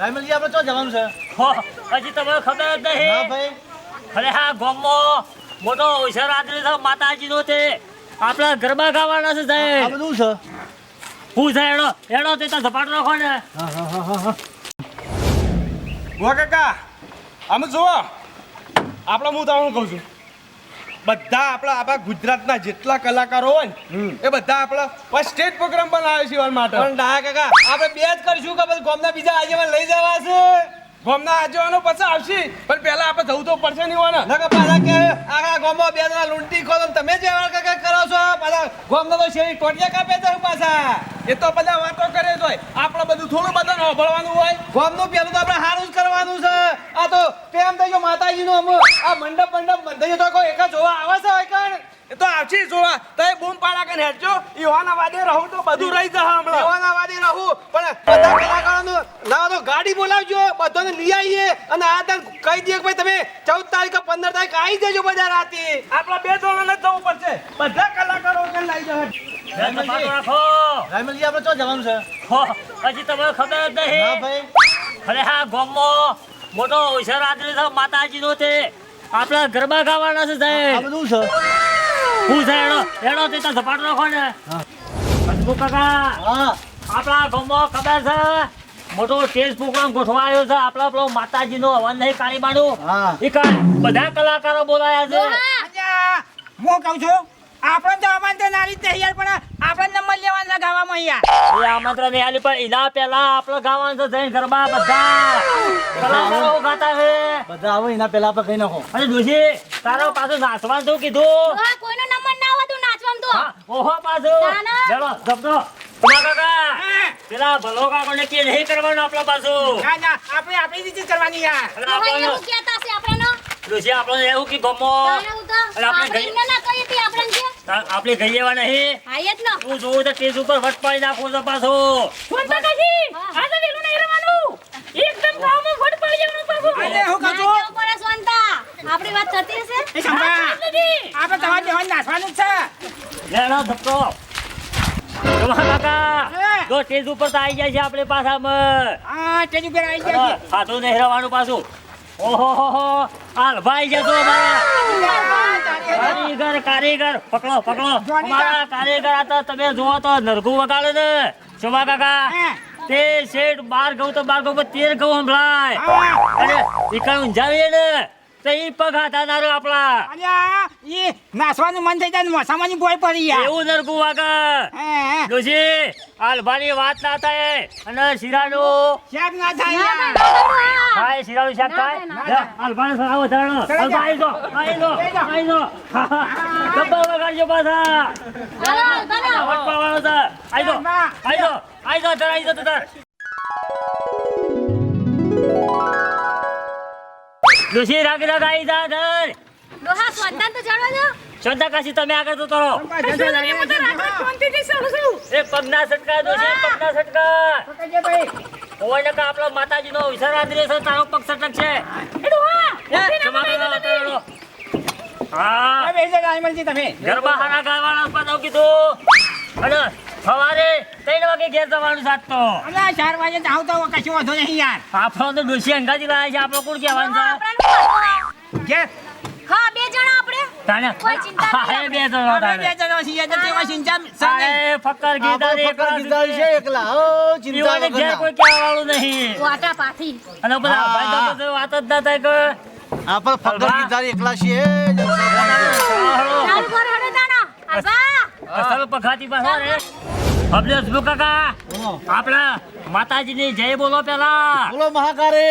રાયમલજી આપણે તો જવાનું છે. હો, હજી તમને ખબર જ નહીં. હા ભાઈ. અરે હા ગામમાં મોટો શિવરાત્રી છે માતાજીનો તે આપણા ગરબા ગાવાના છે આ સાહેબ. બધું છે. હું છે એડો તે તો ઝપાટ રાખો ને. વા કાકા આમ જુઓ આપણે હું તમને કહું છું બધા આપણા ગુજરાતના જેટલા કલાકારો હોય ને એ બધા આપણા સ્ટેજ પ્રોગ્રામ બનાવે છે માટે. પણ ડાયા કાકા આપણે બે જ કરશું કે પછી ગામના બીજા આગેવાન લઈ જવા છે. ગામના આજવાનો પછી આવશે પણ પહેલા આપણે જવું તો પડશે નહીં હોય ને. નકર પાછા કે આખા ગામમાં બે જણા લૂંટી ખોલો ને તમે જ વ્યવહાર કાકા કરો છો. પાછા ગામના તો શેરી ટોટિયા કાપે છે પાછા. એ તો બધા વાતો કરે જ હોય આપણે બધું થોડું બધાને સાંભળવાનું હોય. ગામનું પેલું તો આપણે સારું જ કરવાનું છે. આ તો કેમ થઈ ગયો માતાજીનું આ મંડપ બંધાઈ તો કોઈ એક જ જોવા આવે છે હોય કણ. એ તો આવશે જોવા તો એ બૂમ પાડા કરીને હેડજો યુવાના વાદે રહું તો બધું રહી જશે હમણાં. એવાના વાદી રહું પણ બધા કલાકારોનું લાવો તો ગાડી બોલાવજો બધાને લઈ આવીએ અને આ તને કહી દઈએ કે ભાઈ તમે 14 તારીખ 15 તારીખ આવી જજો બધા રાતે. આપણા બે જણાને જવું પડશે બધા કલાકારો લઈ જશે. ઝપાટ રાખો. રાયમલજી આપણે તો જવાનું છે. હો, હજી તમને ખબર જ હા નહીં. ભાઈ. અરે હા ગામમાં મોટો શિવરાત્રી છે માતાજીનો તે આપણા ગરબા ગાવાના છે આ સાહેબ. બધું છે. હું છે એડો તે તો ઝપાટ રાખો ને. હસમુખ કાકા હા. આપણા ગામમાં ખબર છે મોટો સ્ટેજ પ્રોગ્રામ ગોઠવાયો છે આપણા પેલો માતાજીનો હવન નહીં કાળીબાનું. હા. એ બધા કલાકારો બોલાયા છે. હું કહું છું આપણે તો આમંત્રણ નારી જ નહીં યાર પણ આપણે નંબર લેવાના ગાવામાં યાર. એ આમંત્રણ નહીં આલી પણ એના પહેલા આપણે ગાવાનું છે જઈને ગરબા બધા કલાકારો ગાતા છે. બધા આવો એના પહેલા આપણે કહી નાખો. અરે ડોશી તારો પાછું નાચવાનું શું કીધું? કોઈનો નંબર ના હોય તું નાચવામાં તો. હા, ઓહો પાછું તાના? ચલો શબ્દો તમા કાકા પેલા ભલો કાકોને કે નહીં કરવાનું આપણા પાછું. ના ના આપણે આપણી રીતે કરવાની યાર. અને તો ભાઈ આપણને એવું કહેતા છે આપણને. ડોશી આપણને એવું કે ગમો તાને હું તો અને આપણે આપણે એમને ના કહીએ તે આપણને કે. આપણે ગઈ એવા નહીં. આયે જ ન. તું જોવું તો સ્ટેજ ઉપર વટ પાડી નાખું તો પાછો. આ તો વેલું નહીં રહેવાનું. એકદમ ગામમાં ફટ પડી જવાનું પાછું. અરે હું કહું ના છું કેવું પડે સ્વંતા. આપણી વાત થતી હશે. એ સાંભળા આપણે તમારે દેવાનું નાચવાનું જ છે. લેણો ધક્કો તમા કાકા જો સ્ટેજ ઉપર તો આવી જાય છે આપણે પાછામાં. હા સ્ટેજ ઉપર આવી ગયા છે. હાથું નહીં રહેવાનું પાછું. ઓહો હો હો હાલ ભાઈ જતો અમારા કારીગર પકડો અમારા કારીગર આ તો તમે જોવો તો નરગું વગાડે ને શોભા કાકા તે શેઠ 12 ઘઉં તો 12 ઘઉં 13 ઘઉં સંભળાય અને ઈકણ ઊંઝાવીએ ને તો ઈ પગ હાથા નારો આપણા અલ્યા ઈ નાચવાનું મન થઈ જાય મોસામાંની બોય પડી યાર. એવું નરગું વાગર હે ડોશી હાલભાની વાત ના થાય અને શીરાનું શાક ના થાય યાર. ખાય શીરાનું શાક ખાય હાલભાને સરાવો ધરાણો હાલભા આવી દો ગબ્બર વગાડજો પાછા હાલો ભલે. વટપાવાનો છે આવી દો તાર ડોશી રાગી આવી જા ધર ડોહા સ્વંતા તો જાણો છો. શ્રદ્ધા કાશી તમે આગળ તો તરો એ પગના સટકા ડોશી પગના સટકા ઓય નકા આપણો માતાજીનો વિસર્જન છે તારો પગ સટક છે હા હવે એ રાયમલજી તમે ગરબા હારા ગાવાના પાછો કીધું અને સવારે 3 વાગે ઘેર જવાનું સાત તો અલ્યા 4 વાગે જાવ તો કશું વાંધો નહીં યાર. આપણો તો ડોશી અંગાજી લાયા છે આપણો કોણ કહેવાનું છે ઘેર હા બે જણા આપણે. તાને કોઈ ચિંતા નહીં હા, એ બે જણો આપણે તાને. બે જણો છીએ તો તેમાં સિંચામ અરે ફક્કર ગીતા આપણે ફક્ત ગીતા છે એકલા. ઓ ચિંતા પીવાને ઘેર વગરના. કોઈ કહેવાવાળું નહીં વાટા પાથી. અને બધા હા. ભાઈ તો બધું વાત જ ના થાય કે આપણે ફક્ત ગીતા એકલા છીએ. ચાલુ કર હેડો તાનો. આભા. અસલ પખાતી પાછો રે અબલે હસમુ કાકા આપણા માતાજીની જય બોલો પેલા બોલો મહાકારે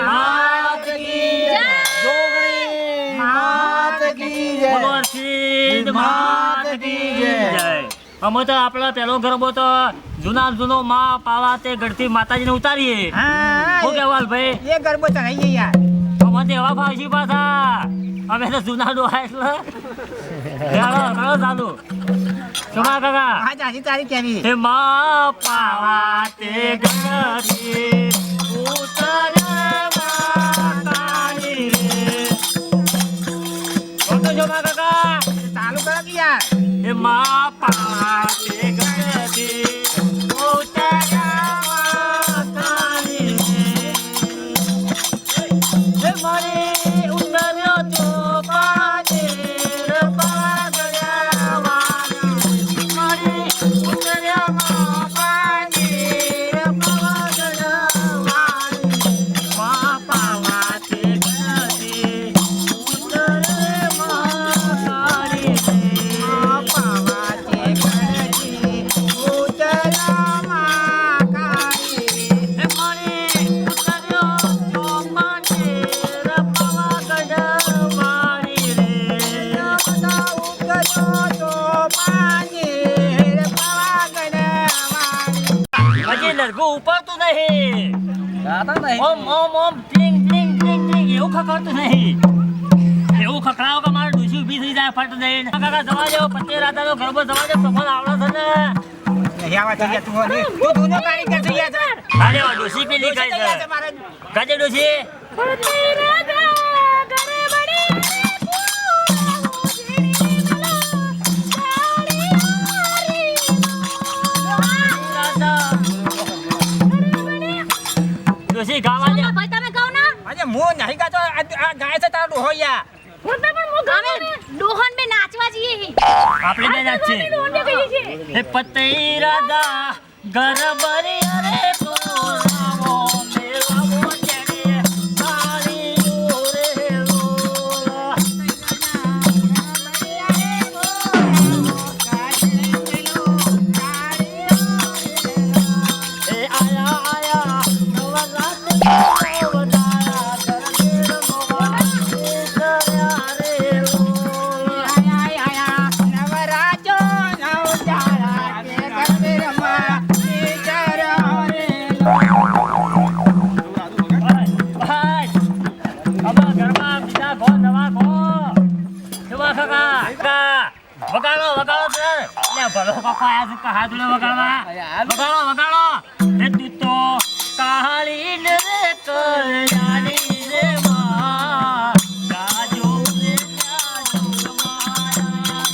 માત કી જય. જોગણી માત કી જય. બોલો સિદ્ધ માત કી જય અમે તો આપણા પેલો ગરબો તો જૂનો માં પાવા તે ગઢથી માતાજીને ઉતારીએ હા શું કહેવાલ ભાઈ એ ગરબો તો રહી યાર. અમે તો એવા ભાવજી પાછા અમે તો જૂના ડોહા એટલે ચાલો ચાલુ શોભા કાકા હા જાજી તારી કેવી હે માં પાવા તે ગઢથી ઉતારી રે બોલો શોભા કાકા ચાલુ કરો કે યાર. હે માં પાવા તે ગઢથી ઉતારી રે મારી ઉતર્યો તો પાનેર પાગળા વાળી. મારી ઉતર્યો પાનેર પાગળા વાળી. બાપા વાતે ગઈ ઉતરે મહાકાળી રે. બાપા વાતે ગઈ ઉતરા મહાકાળી રે. હે મારી ઉતર્યો તો પાનેર પાગળા વાળી રે. બધા ઉતર્યો તો પાનેર પાગળા વાળી. હજી નરગું ઉપડતું નહીં. ઓમ ઓમ ઓમ ટિંગ ટિંગ ટિંગ ટિંગ એવું ખખડતું નહીં. એવું ખખડાવો કે મારે ડૂસી ઊભી થઈ જાય ફટ દઈને. કાકા જવા દેવો પત્તે રાતાનો ગરબો જવા દે તમને આવડે છે ને. નહીં આવા થઈ ગયા તું અને તું દૂધનો કારીગર થઈ ગયા છે. અરે ઓ ડૂસી પેલી થઈ ખાઈ ગયા છે છે મારે. કાજે ડૂસી ડૂસી ગાવા દે. ભાઈ તમે કહો ના આજે હું નહીં ગાતો આ ગાય છે તારો ડોહો યા. હું તો પણ હું ગામે ડોહન મે નાચવા જઈએ આપણે બે નાચીએ. ડોહન મે કહીએ છે હે પત્તે રાધા ગરબરી અરે કોરાવો મેલાવો ચડે કાળી ઓરે લોલા. એ આયા આયા નવરાત્રિ વધાયા ગરબેર મોવા કર્યા રે લોલા. નવરાજો નવજારા કે ગરબે રમા વિચારા રે ભાઈ અમારા ઘરમાં બીજા ઘો નવા ઘો નવા કાકા વગાડો વગાડો છે લે ભલો કાકા આયા છે હાથ લે વગાડવા વગાડો વગાડો રે તું તો કાળી ને રે કલ્યાણી રે માં ગાજો રે ગાજો મારા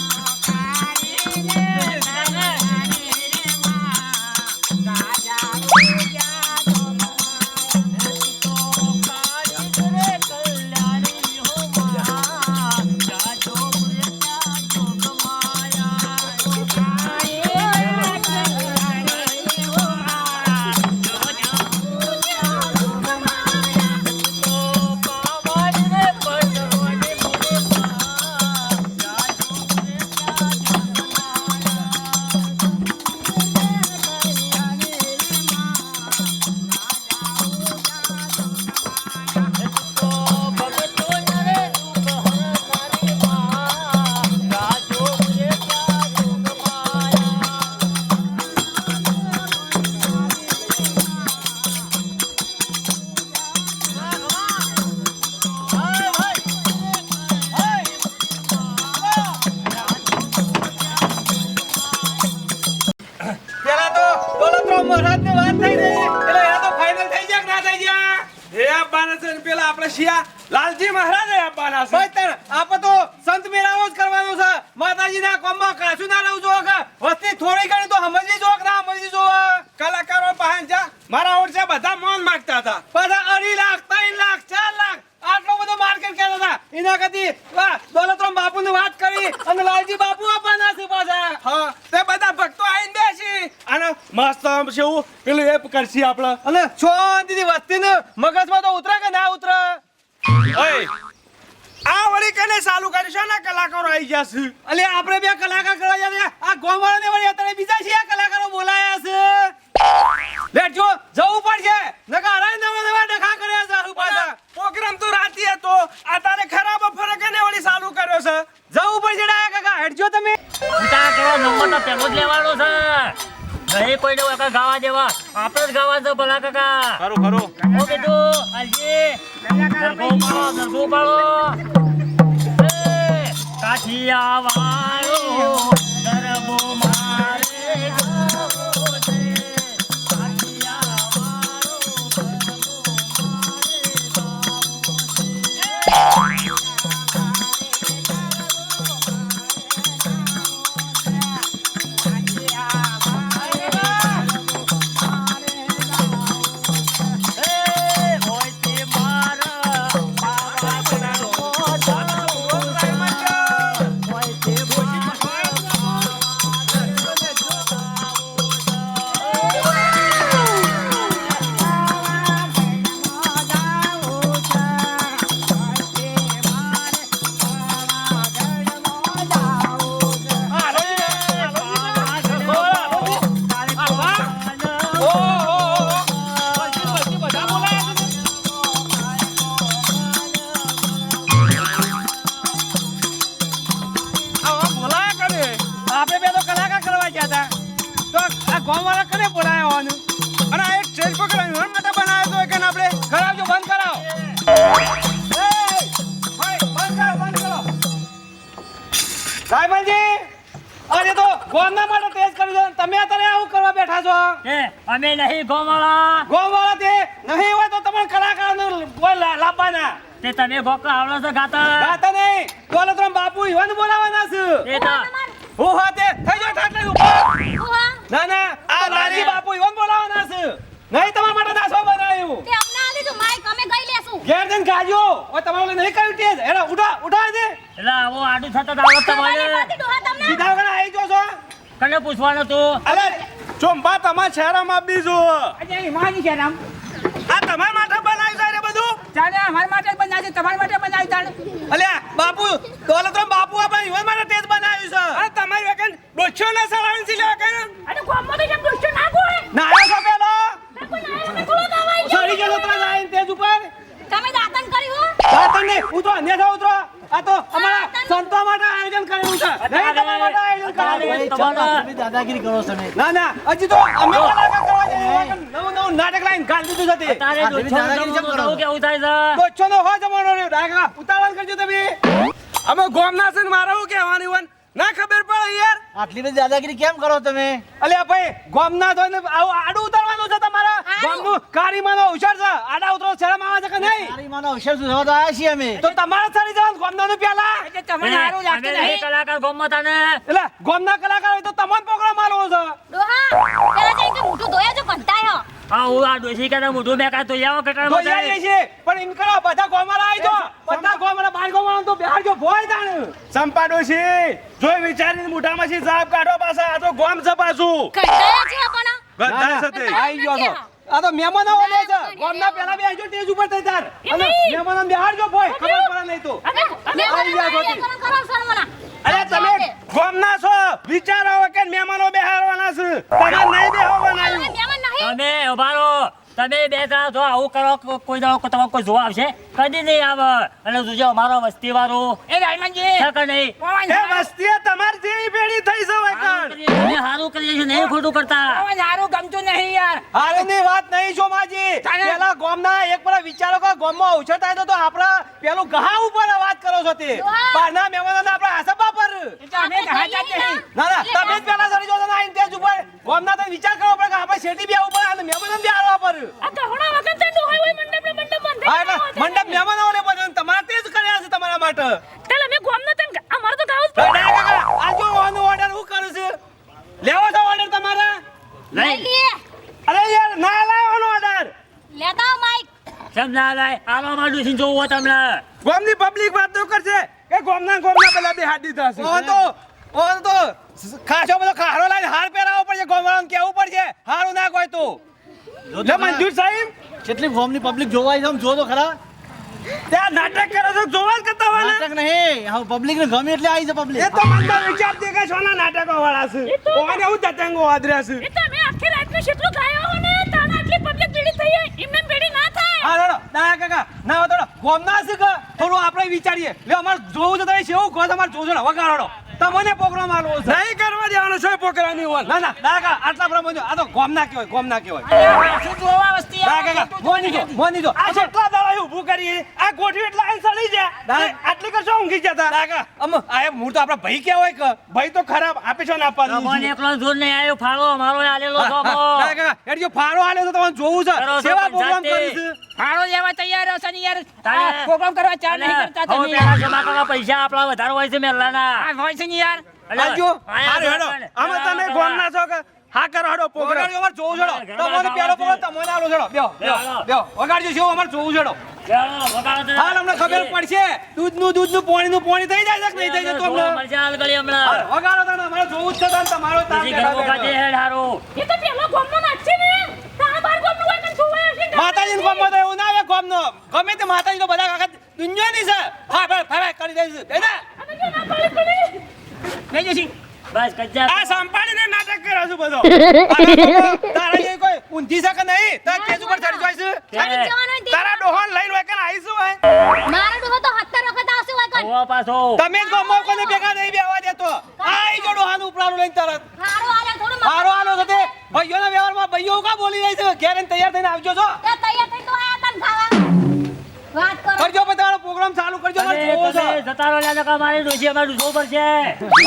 કાળી ને કલ્યાણી રે માં ગાજા ઉજા તો પેલા તો દોલતરામ મહારાજની વાત થઈ રહી એટલે એના તો ફાઇનલ થઈ ગયા કે ના થઈ ગયા? એ આપવાના છે ને પેલા આપણે શિયા લાલજી મહારાજે આપવાના છે. ભાઈ તણ આપણે તો સંત મેળાવો જ કરવાનો છે. માતાજીના કોમમાં કાચું ના રહું જો કે વસ્તી થોડી ઘણી તો સમજી જો કે ના સમજી જો. કલાકારો પાસે જા મારા ઓરછા બધા મોન માંગતા હતા. પાછા 2.5 લાખ 3 લાખ 4 લાખ આટલો બધો માર્કેટ કર્યો હતા. એના કરતી દોલતરામ બાપુની વાત કરી અને લાલજી બાપુ આપવાના છે પાછા. હા તે બધા ભક્તો આવીને બેસી અને મસ્ત આમ છે એવું પેલું એ કરશી આપણે. અને શાંતિથી વસ્તીને મગજમાં તો ઉતરે કે ના ઉતરે? ઓય આ વળી કને ચાલુ કરીશું ને કલાકારો આવી ગયા છે. અલે આપણે બે કલાકાર કરવા જાય આ ગોમવાળાને વળી અત્યારે બીજા છે કલાકારો બોલાયા છે. બેઠજો જવું પડશે નકા હરાય નવા નવા ડખા કર્યા છે હારું પાછા. પ્રોગ્રામ તો રાતી હતો આ તારે ખરાબ ફરક ને વળી ચાલુ કર્યો છે. જવું પડશે ડાયા કાકા હેડજો તમે. ઉતા કેવો નંબર તો પેલો જ લેવાનો છે. નહીં કોઈ ને કાકા ગાવા દેવા આપણે જ ગાવા છે ભલા કાકા. ખરું ખરું ઓ કીધું આલજી દરગો પાડો કાઠિયા વાળો દરબો મારે ગાવો છે. કાઠિયા વાળો દરબો મારે ગાવો છે. એ હોય તે મારા ગામવાળા કને બોલાયા હોવાનું અને આ એક સ્ટેજ પ્રોગ્રામ એના માટે બનાવ્યો તો કે આપણે કરાવજો બંધ કરાવો બંધ કરો સાહેબજી અરે તો ગામના માટે ટેસ્ટ કરી દો તમે અત્યારે આવું કરવા બેઠા છો એ અમે નહીં ગોમાળા ગામવાળા તે નહીં હોય તો તમારે કલાકારને કોઈ લાવવાના તે તમે ગોકળા આવડો છો ગાતા ગાતા નહીં દોલતરામ બાપુ ઈવન બોલાવાના છે એ તો હું હાથે થઈ જાવ ઠાકરે ઉપર ના ના આ લાજી બાપુ ઈવન બોલાવાના છે નહીં તમારા માટે નાસો બનાવ્યું તે અમને આલી જો માઈક અમે ગઈ લેશું ઘેર જઈને ગાજો ઓય તમારે નહીં કર્યું ટેજ હેડા ઉઠા દે એટલે આવો આડું થતા આવડત તમારી તમારે પાસે ડોહા તમને સીધા વગર આવી જો છો કને પૂછવાનું તું અલે ચોંબા તમારા શહેરમાં બીજો અજય માની છે રામ આ તમારા માટે બનાવ્યું છે રે બધું ચાલે અમારા માટે જ બનાવી છે તમારા માટે બનાવી તાણ અલ્યા બાપુ દોલતરામ બાપુ આપણે ઈવન માટે ટેજ બનાવ્યું છે અરે તમારી વગર ડોછો ના સલાવન છે વગર અને ગામમાં તો જેમ દુષ્ટ ના ગોળે ના આવ્યો છો પેલો તમે થોડો દવાઈ સરી ગયો તો આઈને ટેજ ઉપર તમે દાતન કર્યું હો દાતન ને ઉતરો અન્યથા ઉતરો આ તો અમારા સંતો માટે આયોજન કરેલું છે નહીં તમારા માટે આયોજન કરેલું તમારે દાદાગીરી કરો તમે ના ના હજી તો અમે કલાકાર કરવા જઈએ નવું નાટક લાઈન ગાળી દીધું છે તે તારે દાદાગીરી કેમ કરો? કેવું થાય છે બચ્ચો નો હોય જમાનો રહ્યો ડાગા ઉતાવળ કરજો તમે અમે ગોમના છે ને મારે શું કહેવાની વન ના ખબર પડે યાર આટલી બધી દાદાગીરી કેમ કરો તમે અલ્યા ભાઈ ગોમના તો આવું આડું ઉતારવાનું છે તમારા ગોમનું કારીમાનો હુશાર છે આડા ઉતરો શરમ આવે છે કે નહીં તારી માનો અવસર સુધરવા તો આવ્યા છીએ અમે તો તમારે સરી જવાનું ગોમનાનું પહેલા એટલે તમને સારું અમે લાગતું નહીં નહીં કલાકાર ગોમમાં તાને એટલે ગોમના કલાકાર હોય તો તમને પ્રોગ્રામ આલવો છે ડોહા પેલા જઈને કે મોઢું ધોયા જો કંટાય હો હા હું આ ડોશી કે મોઢું મેં કાં તો આવો તો કટાળમાં યાર છે પણ ઇન કરો બધા ગોમાળા આવી જો બધા ગોમાળા બાર ગોમાળા તો બહાર જો ભોય તાણ સંપા ડોશી જોઈ વિચારીને મોઢામાંથી સાપ કાઢો પાછા આ તો ગોમ છે પાછું કંટાયા છે પણ ગદ્દાર છે તે આવી ગયો છો આ તો મહેમાનો ઓલે છે ગોમના પહેલા બે જો સ્ટેજ ઉપર થઈ તાર અને મહેમાનો બહાર જો ભોય ખબર પડે નહીં તો અને મેં આવી ગયા છો તે. કરો શર્મના અરે તમે ગોમના છો વિચારો કે મહેમાનો બેહારવાના છે તમે નહીં બેહવાના આવ્યું મહેમાન નહીં તમે ઉભારો તમે બે જણા જો આવું કરો કોઈ દાડો તમારે કોઈ જોવા આવશે કદી નહીં આવે અને જોજો અમારો વસ્તી વાળો એ રાયમનજી છે કે નહીં પવન એ વસ્તીએ તમારી જેવી પેઢી થઈ છે વૈકણ તમે સારું કરીએ છીએ નહીં ખોટું કરતા પવન સારું ગમતું નહીં યાર હારેની વાત નહીં છો માજી તારે- પેલા ગોમના એક પર વિચારો કે ગોમમાં અવસર થાય તો આપણા પેલું ગહા ઉપર વાત કરો છો તે બહારના મહેમાનોને આપણે આસબા પર એટલે અમે હાજા જ નહીં ના ના તમે જ પેલા સરી જો ના ઇન્ટેજ ઉપર ગોમના તો વિચાર કરવો પડે કે આપણે શેઠી બી ઉપર અને મહેમાનો બી આવવા પર આ ગહણા વગર તો ડોહા હોય મંડપ ને મંડપ બંધ હા એટલે મંડપ મહેમાનો ઓલે બધું તમારે તે જ કર્યા છે તમારા માટે ચાલ અમે ગામના તન અમાર તો ગાવ જ તો ડાય કાકા આજો ઓનો ઓર્ડર હું કરું છું લેવો છો ઓર્ડર તમારા લઈ લે અરે યાર ના લાવવાનો ઓર્ડર લેતા આવ માઈક કેમ ના લાય આલો માં ડોશી જોવો તમને ગોમની પબ્લિક વાત તો કરશે કે ગોમના પેલા બે હાથ દીધા છે ઓન તો ખાસો બધો ખારો લાઈને હાર પહેરાવો પડશે ગોમવાળાને કેવું પડશે હારું ના કોઈ તો લે મંજૂર સાહેબ કેટલી ફોર્મની પબ્લિક જોવા આવી છે, આમ જો તો ખરા ત્યાં નાટક કરો છો જોવા જ કરતા હોય ને નાટક નહીં હા પબ્લિક ને ગમે એટલે આવી છે પબ્લિક એ તો મને વિચાર છે કે સોના નાટકો વાળા છે ઓને હું તતંગો વાદર્યા છે એ તો અમે આખી રાત નું કેટલું ગાયો હો ને તાના આટલી પબ્લિક ભેડી થઈ એમને ભેડી ના થાય હા રડો ડાયા કાકા ના હોય તો ગોમના છે કે થોડું આપણે વિચારીએ લે અમારે જોવું છે તમે કેવું કહો છો અમારે જોજો ને વગાડો તમને પ્રોગ્રામ આલવો છે નહીં કરવા દેવાનો છે પોકરાની વન ના ના ડાયા કાકા આટલા પ્રમાણે આ તો ગોમના કહેવાય શું જોવા વસ્તી ડાયા કાકા મોની દો આ કેટલા દાડા ઊભું કરી આ ગોઠવી એટલે આઈને સડી જાય આટલી કરશો ઊંઘી જતા ડાયા કાકા આ મૂળ તો આપણા ભાઈ કહેવાય કે ભાઈ તો ખરાબ આપે છો ને આપવાનું તમને એકલો જોર નહીં આવ્યો ફાળો અમારો આલેલો છો ડાયા કાકા હેડ જો ફાળો આલ્યો તો તમારે જોવું છે કરો છો સેવા પણ પ્રોગ્રામ જાતે. કરીશું ફાળો લેવા તૈયાર હશો ને યાર તારે- આ પ્રોગ્રામ કરવા ચાલ નહીં કરતા હવે તમે પેલા જમા કરવા પૈસા આપણા વધારે હોય છે મેલાના આ હોય છે ને યાર આજો હારું હેડો અમે તમે ગોમના છો કે હા કરો હેડો વગાડજો પોકરા અમારે જોવું છેડો તમારે પેલો પ્રોગ્રામ તમને આલો છેડો બેહો વગાડજો શું અમારે જોવું છેડો હાલ અમને ખબર પડશે દૂધનું પાણીનું થઈ જાય છે કે નહીં થઈ જતું અમને વગાડો તો અમારે જોવું જ છે તાન તમારો તાન બેઠા બેઠા. એ તો પેલો ગામમાં નાચશે ને તારા બાર ગામનું હોય કે જોવાય હશે ને માતાજીનો ગમો તો એવું ના આવે ગમનો ગમે તે માતાજી તો બધા આખા દુનિયાની છે હા ભાઈ કરી દઈશું બેટા અમે જો ના પાડી પડી લઈ જશી બસ કચ્ચા આ સંભાળીને નાટક કરો છો બધો તારા જે કોઈ ઊંધી છે કે નહીં તાર કેસ ઉપર ચડી જાય છે આવી જવાનું હોય તે. તારા ડોહોન લઈને હોય કે આવીશું હોય મારો ડોહો તો 70 વખત આવશે હોય કોણ પાછો તમે જ ગમો કોને ભેગા નહીં બેવા દેતો આઈ જો ડોહાનું ઉપરાણું લઈને તરત હારો આલે થોડું હારો આલો છે તે ભાઈઓના વ્યવહારમાં ભાઈઓ કા બોલી રહી છે ઘેર આવીને તૈયાર થઈને આવજો છો એ તૈયાર થઈને તો આયા તને ખાવા વાત કરો કરજો પછી તમારો પ્રોગ્રામ ચાલુ કરજો મારે જોવો છે જતા રહો લ્યા નકા મારી ડોશી અમારે ડૂસવું પડશે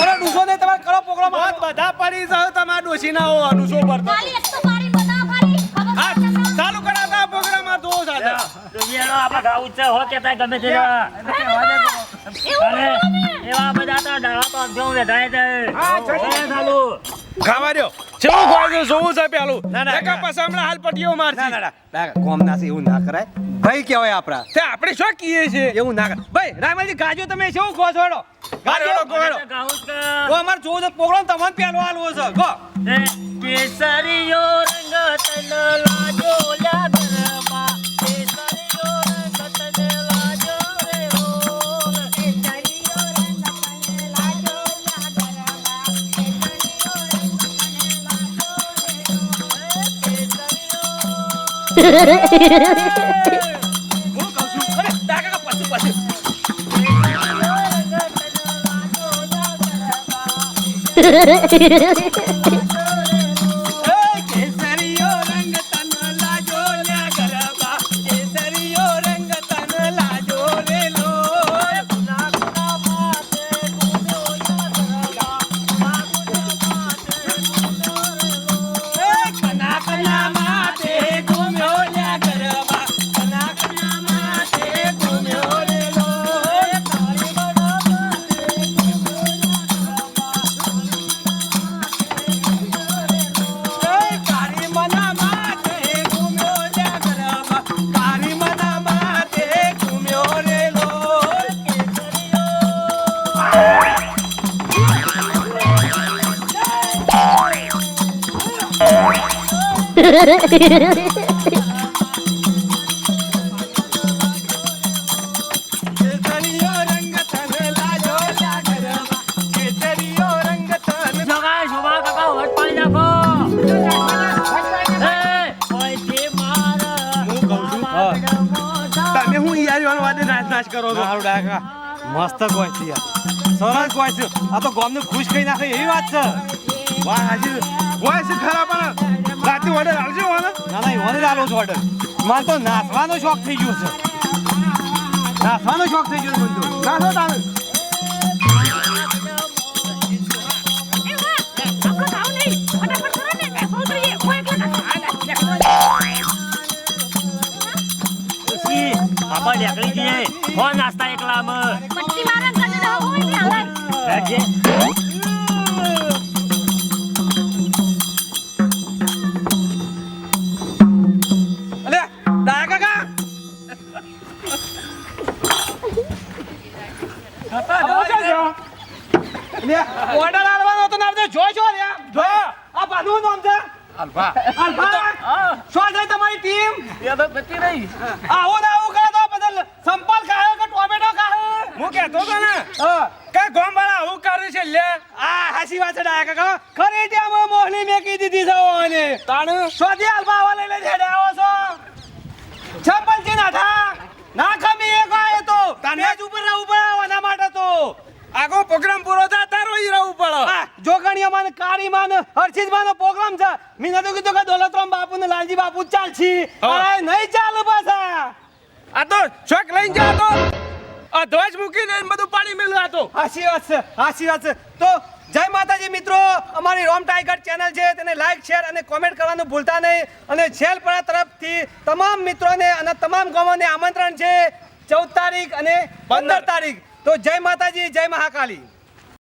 અરે ડૂસો ને તમારે કરો પ્રોગ્રામ બધા પડી જાવ તમારા ડોશી ના હો અનુસો ભરતો ખાલી એક તો મારી બતાવો ખાલી ખબર હા ચાલુ કરાતા પ્રોગ્રામ આ દો સાથે ડોશી એનો આપણે ગાવું જ છે હો કેતા ગમે તે અરે એવા બધા તો ડાળા તો અગિયો વેધાય છે ચાલુ ખાવા દો જેવું ખોય છે જોવું છે પેલું ના, ના. એકા પાછા હમણાં હાલ પટીઓ મારશે કોમ ના એવું ના કરાય ભાઈ કહેવાય આપડા તે આપણે શું કહીએ છીએ એવું ના કરાય ભાઈ રાયમલજી ગાજો તમે શું કહો છો હેડો ગાજો ગોળો. ગાવું જ તો અમારે જોવો છે પ્રોગ્રામ તમને પેલો આલવો છે ગો કે કેસરીયો રંગ તન લાજો લ્યા ગરબા કેસરીયો રંગ તન લાજો રે હો કેસરીયો રંગ તન લાજો લ્યા ગરબા કેસરીયો રંગ તન લાજો રે હો હું કહું છું અરે ડાકા કા પાછું પાછું કેસરીયો રંગ તન લાજો લ્યા ગરબા કેસરીયો રંગ તન લાજો રે લો કના કના માતે ઘૂમ્યો લ્યા ગરબા કના કના માતે ઘૂમ્યો રે લો કારી મના માતે ઘૂમ્યો લ્યા ગરબા કારી મના માતે ઘૂમ્યો રે લો કેસરીયો રંગ તન લાજો લ્યા ગરબા કેસરીયો રંગ તન જગા શોભા કાકા વટ પાડી નાખો એ ઓયથી મારા હું કહું છું, હા. તમે હું યાર વાદે નાચ નાચ કરો છો મારું ડાકા મસ્ત ગોય છે યાર સરસ ગોય છે આ તો ગામને ખુશ કરી નાખે એવી વાત છે વાહ હાજી વાહ છે ખરા પણ રાતે ઓર્ડર આવજો હો ને ના ના મને લાલો છો ઓર્ડર મને તો નાચવાનો શોખ થઈ ગયો છે નાચવાનો શોખ થઈ ગયો છે મને તો નાચો તાને આપણો ખાવ નહીં ફટાફટ કરો ને કે સૌ જોઈએ કોઈ એકલા ડોશી બાપા નીકળી જઈએ હો નાસ્તા એકલામાં પટ્ટી મારા ઘરે રહો એટલે હાલે હેડજે. અલે ડાકા કાકા ઓર્ડર આલવાનો તો નામ જો છો રે જો આ બાનું નામ છે અલ્ફા શું છે તમારી ટીમ આવો ને આવું કરે તો બદલ સંપલ ખાયો કે ટોમેટો ખાયો હું કહેતો તો ને હા કે ગોમ વાળા આવું કરે છે લે આ હાસી વાત છે ડાયા કાકા ખરી ત્યાં મોહલી મેકી દીધી છે ઓને તાણ સ્વાદી અલ્ફા આવા લઈને હેડે આવો છો ચંપલ છે ના થા ના ખમી એક આયો તો મેજ ઉપર રહેવું પડે આના માટે તો આગો પ્રોગ્રામ પૂરો થાય તારો ઈ રહેવું પડે આ જોગણીયા માન કાળી માન હર્ષિત માનો પ્રોગ્રામ છે મીના તો કીધું કે દોલતરામ બાપુ ને લાલજી બાપુ જ ચાલશી હા. અરે નહીં ચાલુ પાછા આ તો શોક લઈને જા તો આ ધ્વજ મૂકીને એને બધું પાણી મેલું આ તો હાસી વાત છે તો જય માતાજી મિત્રો અમારી રોમ ટાઈગર ચેનલ છે તેને લાઈક શેર અને કોમેન્ટ કરવાનું ભૂલતા નહીં અને છેલપરા તરફથી તમામ મિત્રોને અને તમામ ગામોને આમંત્રણ છે 14 તારીખ અને 15 તારીખ તો જય માતાજી જય મહાકાળી